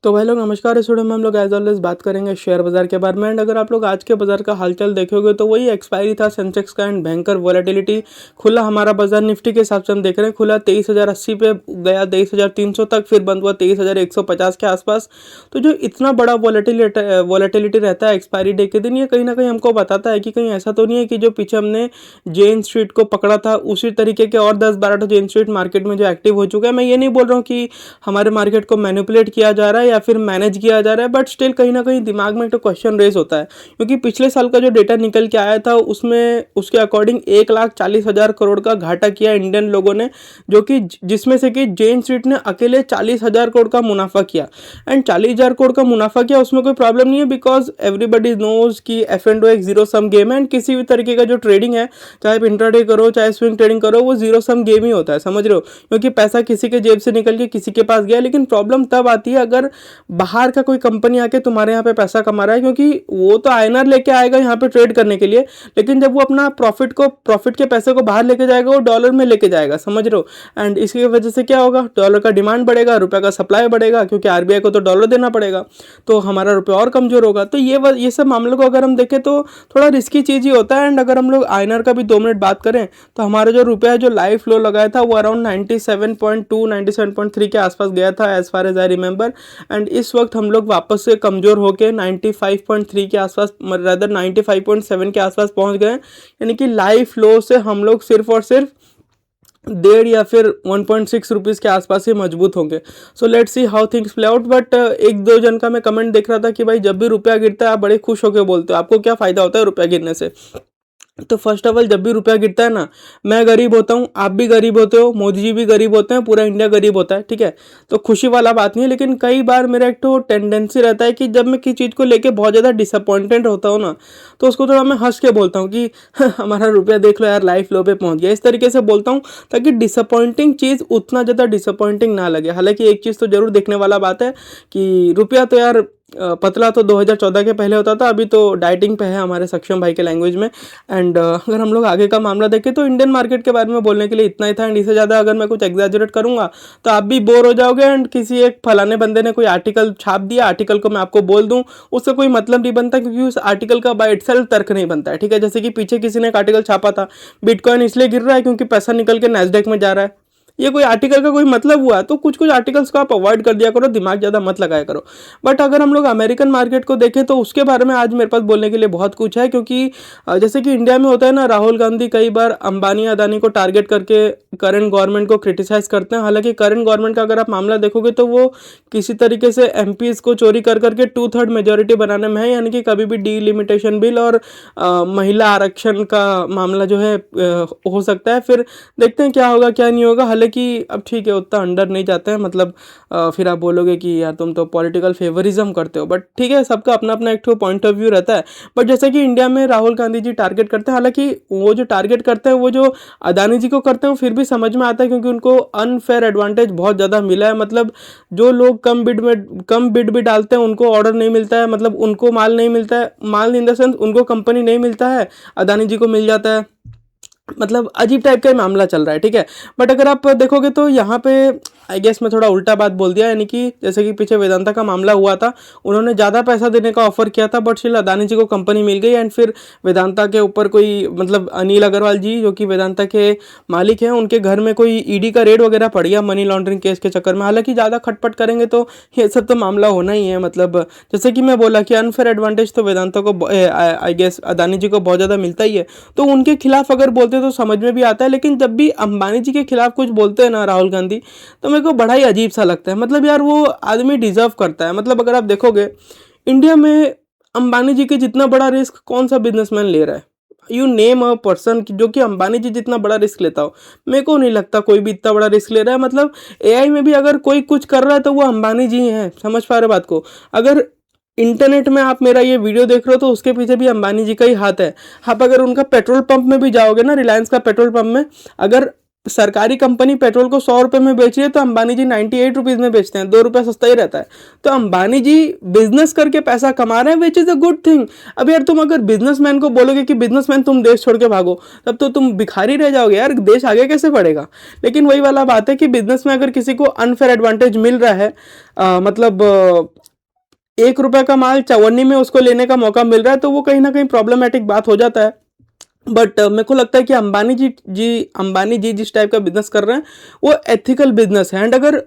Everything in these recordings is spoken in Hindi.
तो भाई लोग नमस्कार। इस वीडियो में हम लोग एज ऑलवेज बात करेंगे शेयर बाजार के बारे में। एंड अगर आप लोग आज के बाजार का हालचाल देखोगे तो वही एक्सपायरी था सेंसेक्स का एंड भयंकर वॉलेटिलिटी। खुला हमारा बाजार निफ्टी के हिसाब से हम देख रहे हैं, खुला 23,080 पे गया, 23,300 तक, फिर बंद हुआ 23,150 के आसपास। तो जो इतना बड़ा वॉलेटिलिटी रहता है एक्सपायरी डे के दिन, ये कहीं ना कहीं हमको बताता है कि कहीं ऐसा तो नहीं है कि जो पीछे हमने जेन स्ट्रीट को पकड़ा था उसी तरीके के और 10-12 जेन स्ट्रीट मार्केट में जो एक्टिव हो चुका है। मैं ये नहीं बोल रहा हूँ कि हमारे मार्केट को मैनिपुलेट किया जा रहा है या फिर मैनेज किया जा रहा है, बट स्टिल कहीं ना कहीं दिमाग में एक तो क्वेश्चन रेज होता है, क्योंकि पिछले साल का जो डेटा निकल के आया था उसमें उसके अकॉर्डिंग 1,40,000 करोड़ का घाटा किया इंडियन लोगों ने, जो कि जिसमें से कि जेन स्ट्रीट ने अकेले 40,000 करोड़ का मुनाफा किया। एंड 40,000 करोड़ का मुनाफा किया, उसमें कोई प्रॉब्लम नहीं है, बिकॉज एवरीबडी नोज कि एफ एंड एक जीरो सम गेम है। एंड किसी भी तरीके का जो ट्रेडिंग है, चाहे आप इंट्राडे करो चाहे स्विंग ट्रेडिंग करो, वो जीरो सम गेम ही होता है, समझ रहे हो, क्योंकि पैसा किसी के जेब से निकल के किसी के पास गया। लेकिन प्रॉब्लम तब आती है अगर बाहर का कोई कंपनी आके तुम्हारे यहाँ पे पैसा कमा रहा है, क्योंकि वो तो आईएनआर लेके आएगा यहाँ पे ट्रेड करने के लिए, लेकिन जब वो अपना प्रॉफिट के पैसे को बाहर लेके जाएगा वो डॉलर में लेके जाएगा, समझ रहे हो। एंड इसकी वजह से क्या होगा, डॉलर का डिमांड बढ़ेगा, रुपये का सप्लाई बढ़ेगा, क्योंकि आरबीआई को तो डॉलर देना पड़ेगा, तो हमारा रुपया और कमजोर होगा। तो ये सब मामलों को अगर हम देखें तो थोड़ा रिस्की चीज़ ही होता है। एंड अगर हम लोग आईएनआर का भी 2 मिनट बात करें तो हमारा जो रुपया है जो लाइव फ्लो लगाया था वो अराउंड 97.2 97.3 के आसपास गया था as far as I remember. And इस वक्त हम लोग वापस से कमज़ोर होकर 95.3 के आसपास, रदर 95.7 के आसपास पहुंच गए। यानी कि लाइव फ्लो से हम लोग सिर्फ और सिर्फ 1.5 या फिर 1.6 रुपीज़ के आसपास ही मजबूत होंगे। So let's see how things play out. But एक दो जन का मैं कमेंट देख रहा था कि भाई जब भी रुपया गिरता है आप बड़े खुश होकर बोलते हो, आपको क्या फ़ायदा होता है रुपया गिरने से। तो फर्स्ट ऑफ ऑल, जब भी रुपया गिरता है ना, मैं गरीब होता हूँ, आप भी गरीब होते हो, मोदी जी भी गरीब होते हैं, पूरा इंडिया गरीब होता है, ठीक है। तो खुशी वाला बात नहीं है, लेकिन कई बार मेरा एक तो टेंडेंसी रहता है कि जब मैं किसी चीज़ को लेके बहुत ज़्यादा डिसअपॉइंटेड होता हूँ ना, तो उसको थोड़ा मैं हंस के बोलता हूँ कि हमारा रुपया देख लो यार लाइफ लो पे पहुँच गया, इस तरीके से बोलता हूँ, ताकि डिसअपॉइंटिंग चीज़ उतना ज़्यादा डिसअपॉइंटिंग ना लगे। हालांकि एक चीज़ तो जरूर देखने वाला बात है कि रुपया तो यार पतला तो 2014 के पहले होता था, अभी तो डाइटिंग पे है हमारे सक्षम भाई के लैंग्वेज में। एंड अगर हम लोग आगे का मामला देखें तो इंडियन मार्केट के बारे में बोलने के लिए इतना ही था। एंड इससे ज़्यादा अगर मैं कुछ एग्जैजरेट करूंगा तो आप भी बोर हो जाओगे। एंड किसी एक फलाने बंदे ने कोई आर्टिकल छाप दिया, आर्टिकल को मैं आपको बोल दूं, उससे कोई मतलब नहीं बनता, क्योंकि उस आर्टिकल का बाय इटसेल्फ तर्क नहीं बनता है, ठीक है। जैसे कि पीछे किसी ने एक आर्टिकल छापा था, बिटकॉइन इसलिए गिर रहा है क्योंकि पैसा निकल के नैस्डैक में जा रहा है। ये कोई आर्टिकल का कोई मतलब हुआ? तो कुछ कुछ आर्टिकल्स को आप अवॉइड कर दिया करो, दिमाग ज़्यादा मत लगाया करो। बट अगर हम लोग अमेरिकन मार्केट को देखें तो उसके बारे में आज मेरे पास बोलने के लिए बहुत कुछ है, क्योंकि जैसे कि इंडिया में होता है ना, राहुल गांधी कई बार अंबानी अदानी को टारगेट करके करंट गवर्नमेंट को क्रिटिसाइज करते हैं। हालांकि करंट गवर्नमेंट का अगर आप मामला देखोगे तो वो किसी तरीके से एमपीज को चोरी कर करके 2/3 मेजोरिटी बनाने में है, यानी कि कभी भी डीलिमिटेशन बिल और महिला आरक्षण का मामला जो है हो सकता है। फिर देखते हैं क्या होगा क्या नहीं होगा। हालांकि अब ठीक है, उतना अंडर नहीं जाते हैं, मतलब फिर आप बोलोगे कि यार तुम तो पॉलिटिकल फेवरिज्म करते हो, बट ठीक है, सबका अपना अपना एक पॉइंट ऑफ व्यू रहता है। बट जैसे कि इंडिया में राहुल गांधी जी टारगेट करते हैं, हालांकि वो जो टारगेट करते हैं वो जो अदानी जी को करते हैं वो फिर भी समझ में आता है, क्योंकि उनको अनफेयर एडवांटेज बहुत ज़्यादा मिला है। मतलब जो लोग कम बिड भी डालते हैं उनको ऑर्डर नहीं मिलता है, मतलब उनको माल नहीं मिलता है, माल इन द सेंस उनको कंपनी नहीं मिलता है, अदानी जी को मिल जाता है। मतलब अजीब टाइप का मामला चल रहा है, ठीक है। बट अगर आप देखोगे तो यहाँ पे आई गेस मैं थोड़ा उल्टा बात बोल दिया, यानी कि जैसे कि पीछे वेदांता का मामला हुआ था, उन्होंने ज़्यादा पैसा देने का ऑफर किया था, बट स्टिल अदानी जी को कंपनी मिल गई। एंड फिर वेदांता के ऊपर कोई, मतलब अनिल अग्रवाल जी जो कि वेदांता के मालिक हैं, उनके घर में कोई ईडी का रेड वगैरह पड़ गया मनी लॉन्ड्रिंग केस के चक्कर में। हालांकि ज़्यादा खटपट करेंगे तो ये सब तो मामला होना ही है। मतलब जैसे कि मैं बोला कि अनफेयर एडवांटेज तो वेदांता को आई गेस अदानी जी को बहुत ज़्यादा मिलता ही है, तो उनके खिलाफ अगर बोलते तो समझ में भी आता है। लेकिन जब भी अंबानी जी के खिलाफ कुछ बोलते हैं ना राहुल गांधी, तो मेरे को बड़ा ही अजीब सा लगता है। मतलब यार वो आदमी डिजर्व करता है। मतलब अगर आप देखोगे इंडिया में अंबानी जी के जितना बड़ा रिस्क कौन सा बिजनेसमैन ले रहा है? यू नेम अ पर्सन जो कि अंबानी जी जितना बड़ा रिस्क लेता हो। मेरे को नहीं लगता कोई भी इतना बड़ा रिस्क ले रहा है। मतलब एआई में भी अगर कोई कुछ कर रहा है तो वो अंबानी जी हैं, समझ पा रहे बात को। अगर इंटरनेट में आप मेरा ये वीडियो देख रहे हो तो उसके पीछे भी अंबानी जी का ही हाथ है। आप अगर उनका पेट्रोल पंप में भी जाओगे ना, रिलायंस का पेट्रोल पंप में, अगर सरकारी कंपनी पेट्रोल को 100 रुपये में बेच रही है तो अंबानी जी 98 रुपीज़ में बेचते हैं, 2 रुपये सस्ता ही रहता है। तो अंबानी जी बिजनेस करके पैसा कमा रहे हैं, which is a good thing. अब यार तुम अगर बिजनेसमैन को बोलोगे कि बिजनेसमैन तुम देश छोड़ के भागो, तब तो तुम भिखारी रह जाओगे यार, देश आगे कैसे बढ़ेगा। लेकिन वही वाला बात है कि बिजनेस में अगर किसी को अनफेयर एडवांटेज मिल रहा है, मतलब 1 रुपये का माल 54 में उसको लेने का मौका मिल रहा है, तो वो कहीं ना कहीं प्रॉब्लमेटिक बात हो जाता है। बट मेरे को लगता है कि अंबानी जी जिस टाइप का बिजनेस कर रहे हैं वो एथिकल बिजनेस है। एंड अगर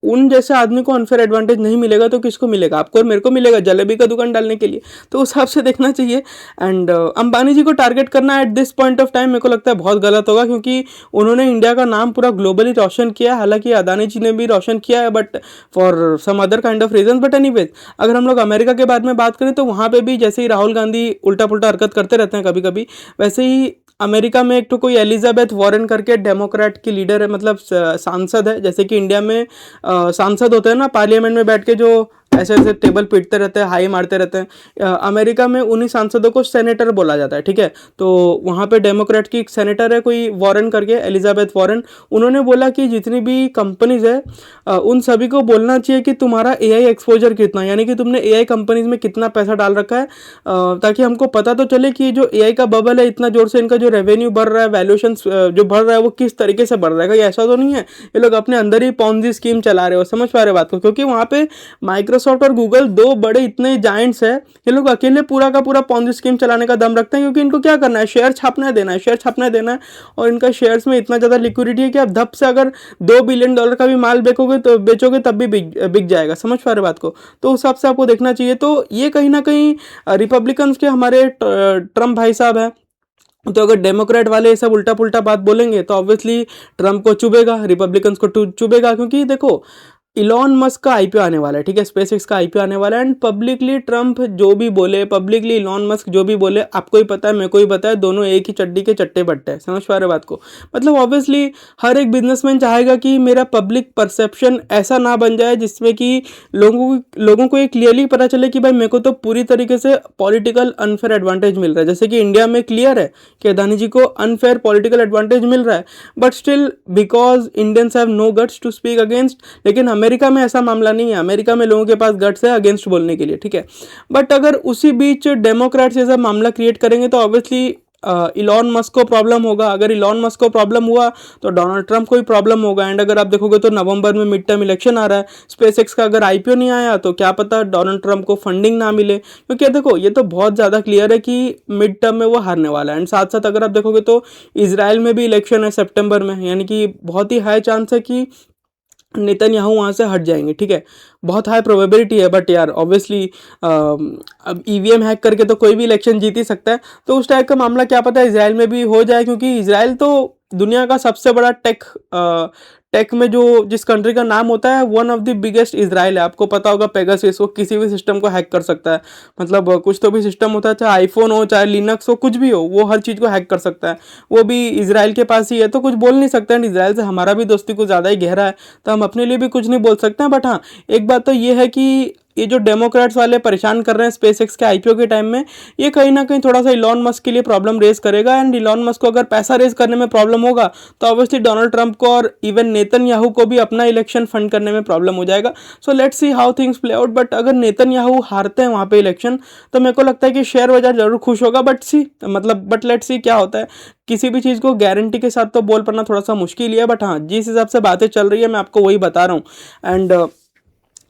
उन जैसे आदमी को अनफेयर एडवांटेज नहीं मिलेगा तो किसको मिलेगा, आपको और मेरे को मिलेगा जलेबी का दुकान डालने के लिए। तो उस हिसाब से देखना चाहिए। एंड अंबानी जी को टारगेट करना at this point of time मेरे को लगता है बहुत गलत होगा, क्योंकि उन्होंने इंडिया का नाम पूरा ग्लोबली रोशन किया है। हालांकि अदानी जी ने भी रोशन किया है, but for some other kind of reason. But anyways, अगर हम लोग अमेरिका के बारे में बात करें तो वहाँ पे भी जैसे ही राहुल गांधी उल्टा पुल्टा हरकत करते रहते हैं कभी कभी, वैसे ही अमेरिका में एक तो कोई एलिजाबेथ वॉरेन करके डेमोक्रेट की लीडर है, मतलब सांसद है। जैसे कि इंडिया में सांसद होते हैं ना, पार्लियामेंट में बैठ के जो ऐसे ऐसे टेबल पीटते रहते हैं, हाई मारते रहते हैं। अमेरिका में उन्हीं सांसदों को सेनेटर बोला जाता है, ठीक है। तो वहाँ पे डेमोक्रेट की एक सेनेटर है कोई वॉरेन करके, एलिजाबेथ वॉरेन। उन्होंने बोला कि जितनी भी कंपनीज है उन सभी को बोलना चाहिए कि तुम्हारा एआई एक्सपोजर कितना, यानी कि तुमने एआई कंपनीज में कितना पैसा डाल रखा है, ताकि हमको पता तो चले कि जो एआई का बबल है इतना जोर से इनका जो रेवेन्यू बढ़ रहा है, वैल्यूएशन जो बढ़ रहा है वो किस तरीके से बढ़ रहा है। ऐसा तो नहीं है ये लोग अपने अंदर ही पॉन्जी स्कीम चला रहे हो, समझ पा रहे बात को। क्योंकि वहाँ पे माइक्रोसॉफ्ट और गूगल दो बड़े इतने जाइंट्स है, ये लोग अकेले पूरा का पूरा पॉन्जी स्कीम चलाने का दम रखते हैं। क्योंकि इनको क्या करना है, शेयर छापना है, देना है, शेयर छापना है, देना है। और इनका शेयर्स में इतना ज़्यादा लिक्विडिटी है कि आप धप से अगर $2 बिलियन का भी माल बेचोगे तब भी बिक जाएगा, समझ पा रहे बात को। तो उस हिसाब से आपको देखना चाहिए। तो ये कहीं ना कहीं रिपब्लिकन्स के हमारे ट्रम्प भाई साहब है, तो अगर डेमोक्रेट वाले सब उल्टा पुल्टा बात बोलेंगे तो ऑब्वियसली ट्रम्प को चुभेगा, रिपब्लिकन्स को चुभेगा। क्योंकि देखो इलॉन मस्क का आईपीओ आने वाला है, ठीक है, स्पेसएक्स का आईपीओ आने वाला है। एंड पब्लिकली ट्रम्प जो भी बोले, पब्लिकली इलॉन मस्क जो भी बोले, आपको ही पता है, मेरे को ही पता है, दोनों एक ही चड्डी के चट्टे बट्टे हैं, समझ पा रहे बात को। मतलब ऑब्वियसली हर एक बिजनेसमैन चाहेगा कि मेरा पब्लिक परसेप्शन ऐसा ना बन जाए जिसमें कि लोगों को ये क्लियरली पता चले कि भाई मेरे को तो पूरी तरीके से पॉलिटिकल अनफेयर एडवांटेज मिल रहा है। जैसे कि इंडिया में क्लियर है कि अदानी जी को अनफेयर पॉलिटिकल एडवांटेज मिल रहा है, but still because Indians have no guts to speak against. लेकिन अमेरिका में ऐसा मामला नहीं है, अमेरिका में लोगों के पास गट्स है अगेंस्ट बोलने के लिए, ठीक है। बट अगर उसी बीच डेमोक्रेट्स ऐसा मामला क्रिएट करेंगे तो ऑब्वियसली इलॉन मस्क को प्रॉब्लम होगा। अगर इलॉन मस्क को प्रॉब्लम हुआ तो डोनाल्ड ट्रंप को भी प्रॉब्लम होगा। एंड अगर आप देखोगे तो नवंबर में मिड टर्म इलेक्शन आ रहा है, स्पेसएक्स का अगर आईपीओ नहीं आया तो क्या पता डोनाल्ड ट्रंप को फंडिंग ना मिले। क्योंकि देखो ये तो बहुत ज़्यादा क्लियर है कि मिड टर्म में वो हारने वाला है। एंड साथ साथ अगर आप देखोगे तो इसराइल में भी इलेक्शन है सितंबर में, यानी कि बहुत ही हाई चांस है कि नेतन्याहू वहाँ से हट जाएंगे, ठीक है, बहुत हाई प्रोबेबिलिटी है। बट यार ऑब्वियसली अब ईवीएम हैक करके तो कोई भी इलेक्शन जीत ही सकता है। तो उस टाइप का मामला क्या पता है इसराइल में भी हो जाए, क्योंकि इसराइल तो दुनिया का सबसे बड़ा टेक में जो जिस कंट्री का नाम होता है, one of the biggest Israel है। आपको पता होगा पेगासस, वो किसी भी सिस्टम को हैक कर सकता है। मतलब कुछ तो भी सिस्टम होता है, चाहे आईफोन हो चाहे लिनक्स हो, कुछ भी हो, वो हर चीज़ को हैक कर सकता है। वो भी इसराइल के पास ही है, तो कुछ बोल नहीं सकते हैं। इसराइल से हमारा भी दोस्ती कुछ ज़्यादा ही गहरा है, तो हम अपने लिए भी कुछ नहीं बोल सकते हैं। बट हाँ, एक बात तो ये है कि ये जो डेमोक्रेट्स वाले परेशान कर रहे हैं स्पेसएक्स के आईपीओ के टाइम में, ये कहीं ना कहीं थोड़ा सा इलॉन मस्क के लिए प्रॉब्लम रेज करेगा। एंड इलॉन मस्क को अगर पैसा रेज करने में प्रॉब्लम होगा तो ऑब्वियसली डोनाल्ड ट्रंप को और इवन नेतन्याहू को भी अपना इलेक्शन फंड करने में प्रॉब्लम हो जाएगा। So let's see how things play out. But अगर नेतन्याहू हारते हैं वहाँ पे इलेक्शन तो मेरे को लगता है कि शेयर बाजार जरूर खुश होगा। बट लेट्स सी क्या होता है। किसी भी चीज़ को गारंटी के साथ तो बोल पाना थोड़ा सा मुश्किल ही है। बट हाँ, जिस हिसाब से बातें चल रही है मैं आपको वही बता रहा हूँ। एंड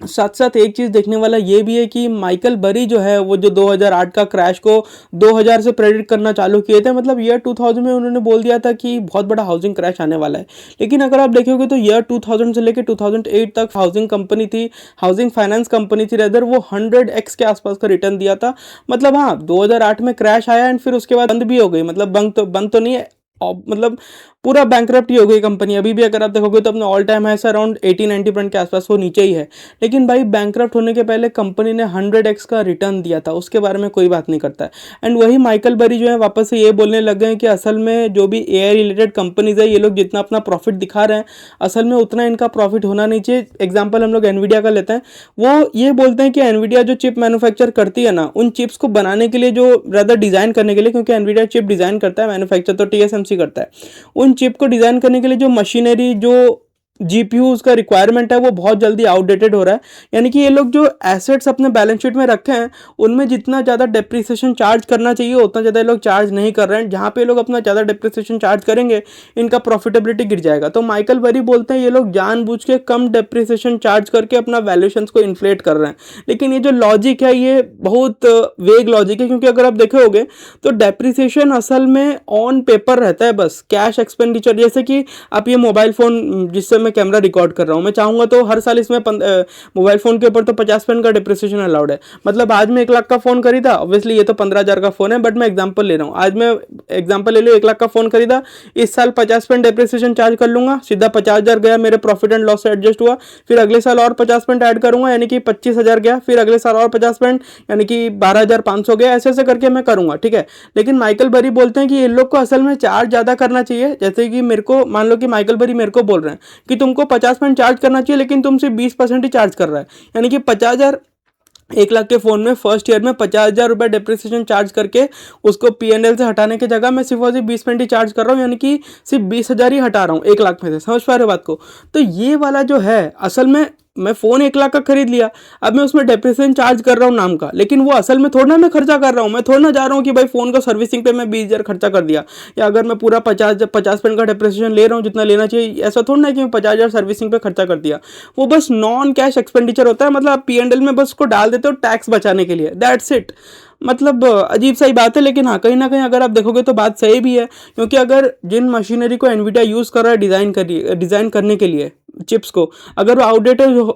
साथ साथ एक चीज़ देखने वाला ये भी है कि माइकल बरी जो है वो जो 2008 का क्रैश को 2000 से प्रेडिक्ट करना चालू किए थे। मतलब ईयर 2000 में उन्होंने बोल दिया था कि बहुत बड़ा हाउसिंग क्रैश आने वाला है। लेकिन अगर आप देखोगे तो ईयर 2000 से लेकर 2008 तक हाउसिंग कंपनी थी, हाउसिंग फाइनेंस कंपनी थी रेदर, वो 100x के आसपास का रिटर्न दिया था। मतलब हाँ, 2008 में क्रैश आया एंड फिर उसके बाद बंद भी हो गई। मतलब बंद तो नहीं है, मतलब पूरा बैंकरप्ट ही हो गई कंपनी। अभी भी अगर आप देखोगे तो अपने ऑल टाइम हाई से अराउंड 80-90% के आसपास वो नीचे ही है। लेकिन भाई बैंकरप्ट होने के पहले कंपनी ने 100x का रिटर्न दिया था, उसके बारे में कोई बात नहीं करता है। एंड वही माइकल बरी जो है वापस से ये बोलने लग गए हैं कि असल में जो भी एआई रिलेटेड कंपनीज है, ये लोग जितना अपना प्रॉफिट दिखा रहे हैं असल में उतना इनका प्रॉफिट होना नहीं चाहिए। एग्जाम्पल हम लोग एनवीडिया का लेते हैं। वो ये बोलते हैं कि एनवीडिया जो चिप मैन्युफैक्चर करती है ना, उन चिप्स को बनाने के लिए जो ज़्यादा डिज़ाइन करने के लिए, क्योंकि एनवीडिया चिप डिज़ाइन करता है, मैन्युफैक्चर तो TSMC सी करता है। उन चिप को डिज़ाइन करने के लिए जो मशीनरी, जो जीपीयू उसका रिक्वायरमेंट है वो बहुत जल्दी आउटडेटेड हो रहा है। यानी कि ये लोग जो एसेट्स अपने बैलेंस शीट में रखे हैं उनमें जितना ज़्यादा डेप्रिसिएशन चार्ज करना चाहिए उतना ज़्यादा ये लोग चार्ज नहीं कर रहे हैं। जहाँ पे ये लोग अपना ज़्यादा डेप्रिसिएशन चार्ज करेंगे इनका प्रॉफिटेबिलिटी गिर जाएगा। तो माइकल बरी बोलते हैं ये लोग जानबूझ के कम डेप्रिसिएशन चार्ज करके अपना वैल्यूएशंस को इन्फ्लेट कर रहे हैं। लेकिन ये जो लॉजिक है ये बहुत वेग लॉजिक है, क्योंकि अगर आप देखे होगे तो डेप्रिसिएशन असल में ऑन पेपर रहता है, बस कैश एक्सपेंडिचर। जैसे कि आप ये मोबाइल फ़ोन जिससे मैं कैमरा रिकॉर्ड कर रहा हूँ, मैं चाहूँगा तो हर साल इसमें मोबाइल फ़ोन के ऊपर तो 50% का डिप्रिसिएशन अलाउड है। मतलब आज मैं 1 लाख का फ़ोन खरीदा, ऑब्वियसली ये तो 15,000 का फ़ोन है बट मैं एग्जांपल ले रहा हूँ। आज मैं एग्जांपल ले लो 1 लाख का फ़ोन खरीदा, इस साल 50% डिप्रिसिएशन चार्ज कर लूँगा, सीधा 50,000 गया, मेरे प्रॉफिट एंड लॉस से एडजस्ट हुआ। फिर अगले साल और 50% ऐड करूँगा यानी कि 25,000 गया, फिर अगले साल और 50% यानी कि 12,500 गया। ऐसे ऐसे करके मैं करूँगा, ठीक है। लेकिन माइकल बरी बोलते हैं कि इन लोग को असल में चार्ज ज़्यादा करना चाहिए। जैसे कि मेरे को मान लो कि माइकल बरी मेरे को बोल रहे हैं कि तुमको 50% चार्ज करना चाहिए लेकिन तुम सिर्फ 20% ही चार्ज कर रहा है। यानी कि 50,000, 1 लाख के फ़ोन में फर्स्ट ईयर में 50,000 रुपये डिप्रिसिएशन चार्ज करके उसको पीएनएल से हटाने की जगह मैं सिर्फ और सिर्फ 20% ही चार्ज कर रहा हूँ, यानी कि सिर्फ 20,000 ही हटा रहा हूँ 1 लाख में से। समझ पा रहे हो बात को? तो ये वाला जो है असल में मैं फ़ोन 1 लाख का खरीद लिया, अब मैं उसमें डेप्रिसिएशन चार्ज कर रहा हूँ नाम का, लेकिन वो असल में थोड़ा ना मैं खर्चा कर रहा हूँ। मैं थोड़ा ना जा रहा हूँ कि भाई फ़ोन का सर्विसिंग पे मैं 20,000 खर्चा कर दिया, या अगर मैं पूरा 50% का डेप्रिसिएशन ले रहा हूँ जितना लेना चाहिए, ऐसा थोड़ा ना कि मैं 50,000 सर्विसिंग पे खर्चा कर दिया। वो बस नॉन कैश एक्सपेंडिचर होता है, मतलब आप पीएनएल में बस उसको डाल देते हो टैक्स बचाने के लिए, दैट्स इट। मतलब अजीब सा ही बात है, लेकिन हाँ कहीं ना कहीं अगर आप देखोगे तो बात सही भी है, क्योंकि अगर जिन मशीनरी को एनवीडिया यूज़ कर रहा है डिज़ाइन करने के लिए चिप्स को, अगर वो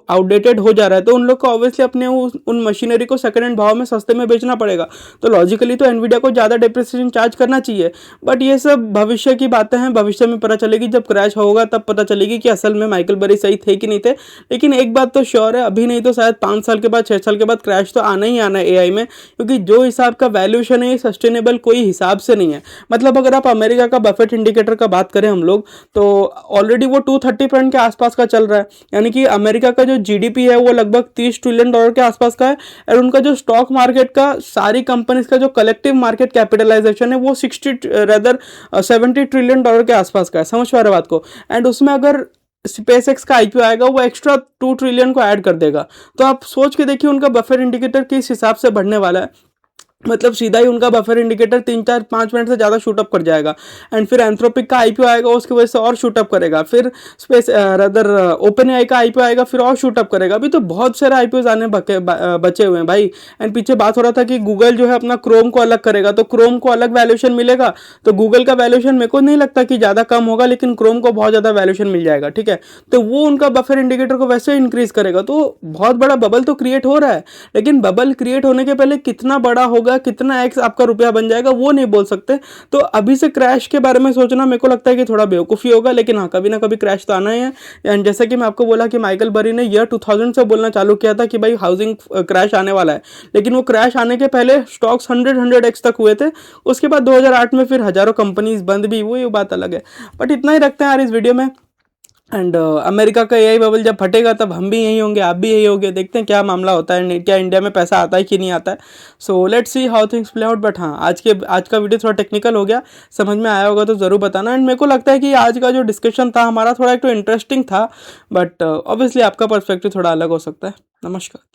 आउटडेटेड हो जा रहा है तो उन लोग को ऑब्वियसली अपने उन मशीनरी को सेकंड हैंड भाव में सस्ते में बेचना पड़ेगा। तो लॉजिकली तो एनवीडिया को ज़्यादा डेप्रिसिएशन चार्ज करना चाहिए। बट ये सब भविष्य की बातें हैं, भविष्य में पता चलेगी, जब क्रैश होगा तब पता चलेगी कि असल में माइकल बरी सही थे कि नहीं थे। लेकिन एक बात तो श्योर है, अभी नहीं तो शायद 5 साल के बाद 6 साल के बाद क्रैश तो आना ही आना है एआई में, क्योंकि जो हिसाब का वैल्यूएशन है ये सस्टेनेबल कोई हिसाब से नहीं है। मतलब अगर आप अमेरिका का बफेट इंडिकेटर का बात करें हम लोग, तो ऑलरेडी वो 230% के आसपास का चल रहा है। यानी कि अमेरिका का जो जीडीपी है वो लगभग $30 ट्रिलियन के आसपास का है, और उनका जो स्टॉक मार्केट का सारी कंपनीज का जो कलेक्टिव मार्केट कैपिटलाइजेशन है वो 70 ट्रिलियन डॉलर के आसपास का है। समझ पा रहे बात को? एंड उसमें अगर स्पेसएक्स का आईपीओ आएगा वो एक्स्ट्रा 2 ट्रिलियन को ऐड कर देगा। तो आप सोच के देखिए उनका बफर इंडिकेटर किस हिसाब से बढ़ने वाला है। मतलब सीधा ही उनका बफर इंडिकेटर 3-4-5 मिनट से ज़्यादा शूटअप कर जाएगा। एंड फिर एंथ्रोपिक का आईपीओ आएगा, उसकी वजह से और शूटअप करेगा। फिर ओपन एआई का आईपीओ आएगा, फिर और शूटअप करेगा। अभी तो बहुत सारे आईपीओ आने बचे हुए हैं भाई। एंड पीछे बात हो रहा था कि गूगल जो है अपना क्रोम को अलग करेगा, तो क्रोम को अलग वैल्यूएशन मिलेगा। तो गूगल का वैल्यूएशन मेरे को नहीं लगता कि ज़्यादा कम होगा, लेकिन क्रोम को बहुत ज़्यादा वैल्यूएशन मिल जाएगा, ठीक है। तो वो उनका बफर इंडिकेटर को वैसे इंक्रीज करेगा। तो बहुत बड़ा बबल तो क्रिएट हो रहा है, लेकिन बबल क्रिएट होने के पहले कितना बड़ा होगा, कितना एक्स आपका रुपया बन जाएगा, वो नहीं बोल सकते। तो अभी से क्रैश के बारे में सोचना मेरे को लगता है कि थोड़ा बेवकूफ़ी होगा, लेकिन हाँ कभी ना कभी क्रैश तो आना ही है। एंड जैसे कि मैं आपको बोला कि माइकल बरी ने ईयर 2000 से बोलना चालू किया था कि भाई हाउसिंग क्रैश आने वाला है, लेकिन वो क्रैश आने के पहले स्टॉक्स 100x तक हुए थे। उसके बाद 2008 में फिर हज़ारों कंपनीज बंद भी हुई, वो बात अलग है। बट इतना ही रखते हैं यार इस वीडियो में। एंड अमेरिका का एआई बबल जब फटेगा तब हम भी यही होंगे, आप भी यही होंगे। देखते हैं क्या मामला होता है, क्या इंडिया में पैसा आता है कि नहीं आता है। So let's see how things play out. But हाँ आज का वीडियो थोड़ा टेक्निकल हो गया, समझ में आया होगा तो ज़रूर बताना। एंड मेरे को लगता है कि आज का जो डिस्कशन था हमारा थोड़ा एक तो इंटरेस्टिंग था, बट ऑब्वियसली आपका पर्सपेक्टिव थोड़ा अलग हो सकता है। नमस्कार।